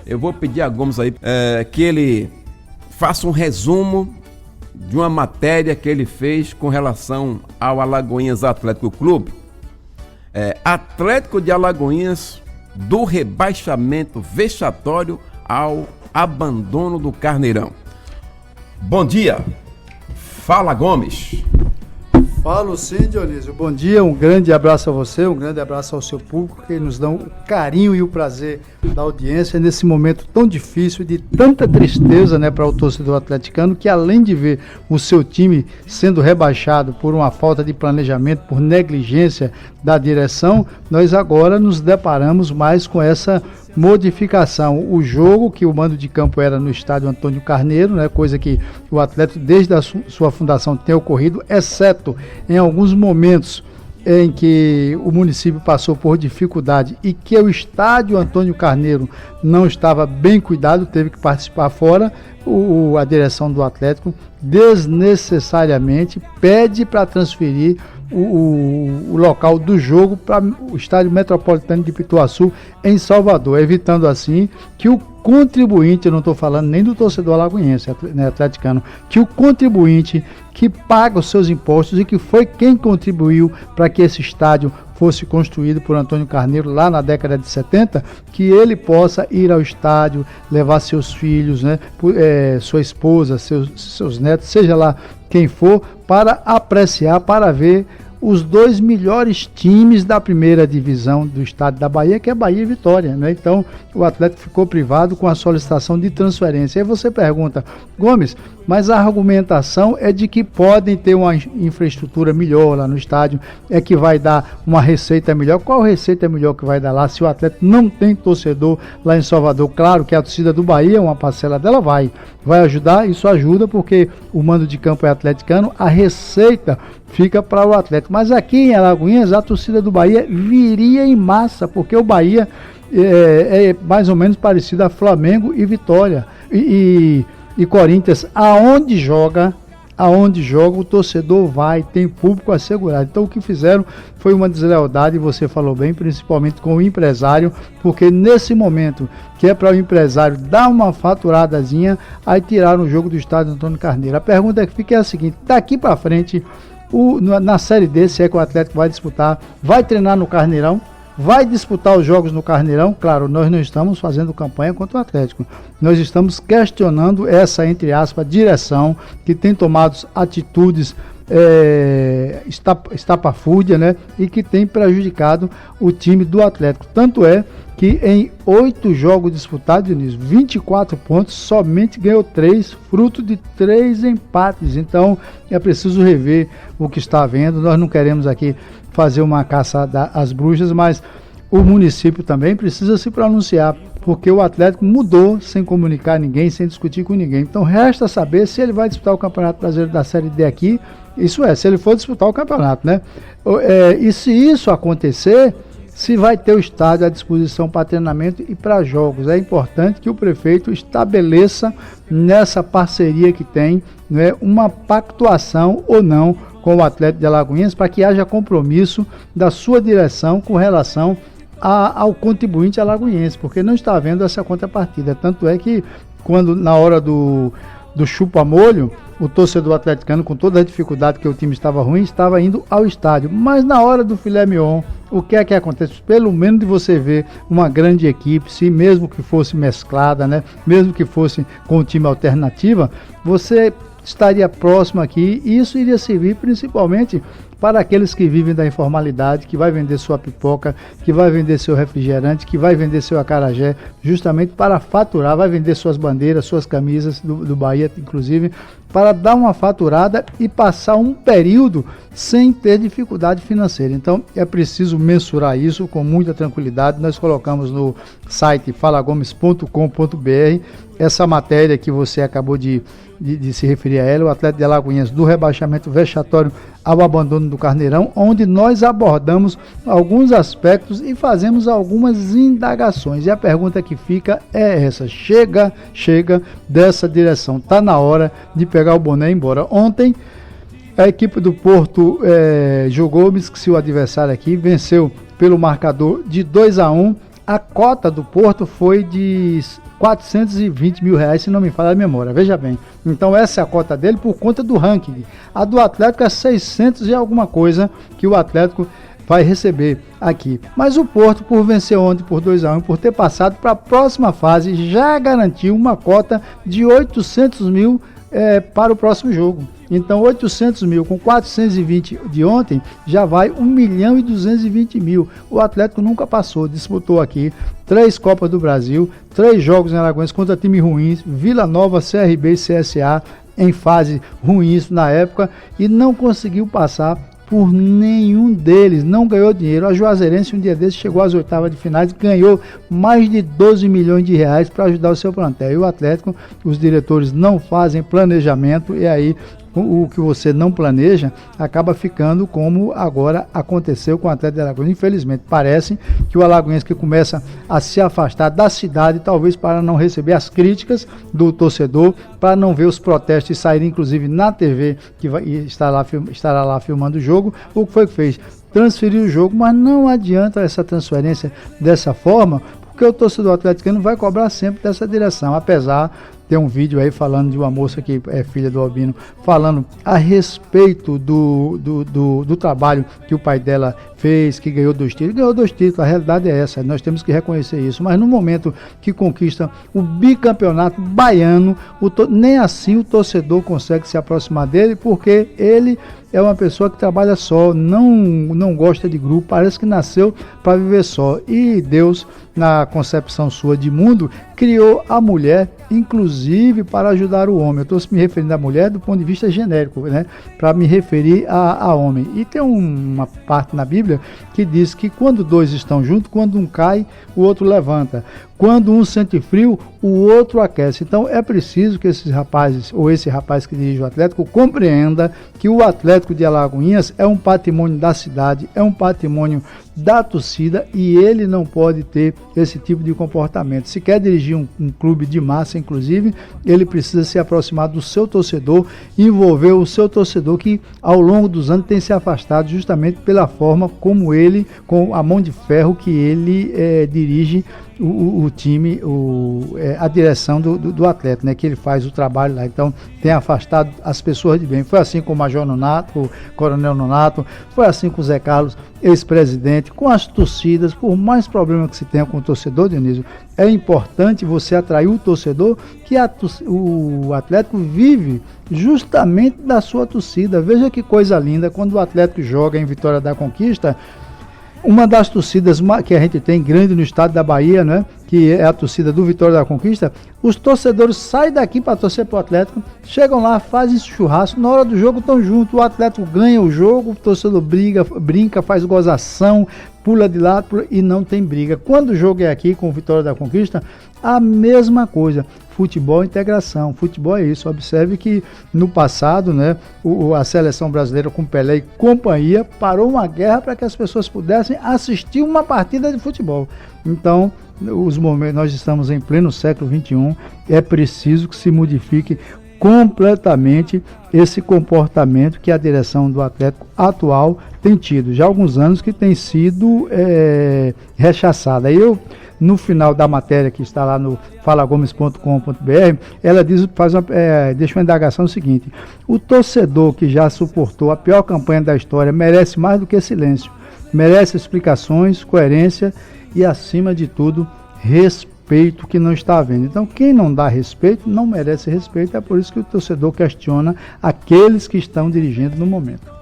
Eu vou pedir a Gomes aí que ele faça um resumo de uma matéria que ele fez com relação ao Alagoinhas Atlético Clube. Atlético de Alagoinhas, do rebaixamento vexatório ao abandono do Carneirão. Bom dia, fala Gomes. Falo sim, Dionísio. Bom dia, um grande abraço a você, um grande abraço ao seu público, que nos dão o carinho e o prazer da audiência nesse momento tão difícil, de tanta tristeza, né, para o torcedor atleticano, que além de ver o seu time sendo rebaixado por uma falta de planejamento, por negligência da direção, nós agora nos deparamos mais com essa modificação. O jogo, que o mando de campo era no estádio Antônio Carneiro, né, coisa que o Atlético desde a sua fundação tem ocorrido, exceto em alguns momentos em que o município passou por dificuldade e que o estádio Antônio Carneiro não estava bem cuidado, teve que participar fora. A direção do Atlético desnecessariamente pede para transferir o local do jogo para o estádio Metropolitano de Pituaçu, em Salvador, evitando assim que o contribuinte, eu não estou falando nem do torcedor alagoense, né, atleticano, que o contribuinte que paga os seus impostos e que foi quem contribuiu para que esse estádio fosse construído por Antônio Carneiro lá na década de 70, que ele possa ir ao estádio, levar seus filhos, né, sua esposa, seus netos, seja lá quem for, para apreciar, para ver os dois melhores times da primeira divisão do estado da Bahia, que é Bahia e Vitória, né? Então, o Atlético ficou privado com a solicitação de transferência. Aí você pergunta, Gomes, mas a argumentação é de que podem ter uma infraestrutura melhor lá no estádio, é que vai dar uma receita melhor. Qual receita melhor que vai dar lá se o Atlético não tem torcedor lá em Salvador? Claro que a torcida do Bahia, uma parcela dela vai ajudar, isso ajuda porque o mando de campo é atleticano, a receita fica para o Atlético. Mas aqui em Alagoinhas, a torcida do Bahia viria em massa, porque o Bahia é mais ou menos parecido a Flamengo e Vitória e Corinthians. Aonde joga, o torcedor vai, tem público assegurado. Então o que fizeram foi uma deslealdade, você falou bem, principalmente com o empresário, porque nesse momento que é para o empresário dar uma faturadazinha, aí tiraram o jogo do estádio Antônio Carneiro. A pergunta que fica é a seguinte: daqui para frente, na Série D, se é que o Atlético vai disputar, vai treinar no Carneirão, vai disputar os jogos no Carneirão? Claro, nós não estamos fazendo campanha contra o Atlético, nós estamos questionando essa, entre aspas, direção que tem tomado atitudes estapafúrdia, né, e que tem prejudicado o time do Atlético. Tanto é que em 8 jogos disputados, Dionísio, 24 pontos, somente ganhou 3, fruto de 3 empates. Então é preciso rever o que está havendo. Nós não queremos aqui fazer uma caça às bruxas, mas o município também precisa se pronunciar, porque o Atlético mudou sem comunicar ninguém, sem discutir com ninguém. Então resta saber se ele vai disputar o Campeonato Brasileiro da Série D aqui, isso é, se ele for disputar o campeonato, né? E se isso acontecer, se vai ter o estádio à disposição para treinamento e para jogos. É importante que o prefeito estabeleça nessa parceria que tem, né, uma pactuação ou não com o Atlético de Alagoinhas, para que haja compromisso da sua direção com relação ao contribuinte alagoinhense, porque não está havendo essa contrapartida. Tanto é que quando na hora do chupa-molho, o torcedor atleticano, com toda a dificuldade que o time estava ruim, estava indo ao estádio. Mas na hora do filé mignon, o que é que acontece? Pelo menos de você ver uma grande equipe, se mesmo que fosse mesclada, né, mesmo que fosse com um time alternativa, você estaria próximo aqui, e isso iria servir principalmente para aqueles que vivem da informalidade, que vai vender sua pipoca, que vai vender seu refrigerante, que vai vender seu acarajé, justamente para faturar, vai vender suas bandeiras, suas camisas do Bahia, inclusive, para dar uma faturada e passar um período sem ter dificuldade financeira. Então é preciso mensurar isso com muita tranquilidade. Nós colocamos no site falagomes.com.br essa matéria que você acabou de se referir a ela, o Atlético de Alagoinhas, do rebaixamento vexatório ao abandono do Carneirão, onde nós abordamos alguns aspectos e fazemos algumas indagações. E a pergunta que fica é essa: chega dessa direção, está na hora de pegar o boné e ir embora. Ontem a equipe do Porto jogou, me esqueci o adversário aqui, venceu pelo marcador de 2-1 A cota do Porto foi de 420 mil reais, se não me falha a memória, veja bem. Então essa é a cota dele por conta do ranking. A do Atlético é 600 e alguma coisa que o Atlético vai receber aqui. Mas o Porto, por vencer ontem por 2-1, por ter passado para a próxima fase, já garantiu uma cota de 800 mil para o próximo jogo. Então 800 mil com 420 de ontem já vai 1.220.000. O Atlético nunca passou, disputou aqui 3 Copas do Brasil, 3 jogos em Alagoas contra time ruins, Vila Nova, CRB e CSA em fase ruins na época, e não conseguiu passar por nenhum deles, não ganhou dinheiro. A Juazeirense um dia desses chegou às oitavas de finais, ganhou mais de 12 milhões de reais para ajudar o seu plantel. E o Atlético, os diretores não fazem planejamento, e aí o que você não planeja acaba ficando como agora aconteceu com o Atlético de Alagoas. Infelizmente, parece que o alagoense que começa a se afastar da cidade, talvez para não receber as críticas do torcedor, para não ver os protestos saírem inclusive na TV, que estará lá filmando o jogo. O que foi que fez? Transferiu o jogo, mas não adianta essa transferência dessa forma, porque o torcedor atleticano vai cobrar sempre dessa direção, apesar tem um vídeo aí falando de uma moça que é filha do Albino, falando a respeito do trabalho que o pai dela fez, que ganhou 2 títulos. Ganhou 2 títulos, a realidade é essa, nós temos que reconhecer isso. Mas no momento que conquista o bicampeonato baiano, nem assim o torcedor consegue se aproximar dele, porque ele é uma pessoa que trabalha só, não gosta de grupo, parece que nasceu para viver só. E Deus, na concepção sua de mundo, criou a mulher, inclusive para ajudar o homem. Eu estou me referindo à mulher do ponto de vista genérico, né? Para me referir a homem. E tem uma parte na Bíblia que diz que quando 2 estão juntos, quando um cai, o outro levanta. Quando um sente frio, o outro aquece. Então é preciso que esses rapazes, ou esse rapaz que dirige o Atlético, compreenda que o Atlético de Alagoinhas é um patrimônio da cidade, é um patrimônio da torcida, e ele não pode ter esse tipo de comportamento. Se quer dirigir um clube de massa, inclusive, ele precisa se aproximar do seu torcedor, envolver o seu torcedor, que ao longo dos anos tem se afastado justamente pela forma como ele, com a mão de ferro que ele dirige o time, a direção do Atlético, né, que ele faz o trabalho lá. Então tem afastado as pessoas de bem. Foi assim com o Major Nonato, o Coronel Nonato, foi assim com o Zé Carlos, ex-presidente, com as torcidas. Por mais problema que se tenha com o torcedor, Dionísio, é importante você atrair o torcedor, que o Atlético vive justamente da sua torcida. Veja que coisa linda, quando o Atlético joga em Vitória da Conquista, uma das torcidas que a gente tem grande no estado da Bahia, né, que é a torcida do Vitória da Conquista, os torcedores saem daqui para torcer para o Atlético, chegam lá, fazem churrasco, na hora do jogo estão juntos, o Atlético ganha o jogo, o torcedor brinca, faz gozação, pula de lado e não tem briga. Quando o jogo é aqui com o Vitória da Conquista, a mesma coisa. Futebol é integração, futebol é isso. Observe que no passado, né, a seleção brasileira com Pelé e companhia parou uma guerra para que as pessoas pudessem assistir uma partida de futebol. Então, nós estamos em pleno século XXI, é preciso que se modifique completamente esse comportamento que a direção do Atlético atual tem tido. Já há alguns anos que tem sido rechaçada. No final da matéria que está lá no falagomes.com.br, ela deixa uma indagação seguinte: o torcedor que já suportou a pior campanha da história merece mais do que silêncio, merece explicações, coerência e, acima de tudo, respeito, que não está havendo. Então, quem não dá respeito não merece respeito. É por isso que o torcedor questiona aqueles que estão dirigindo no momento.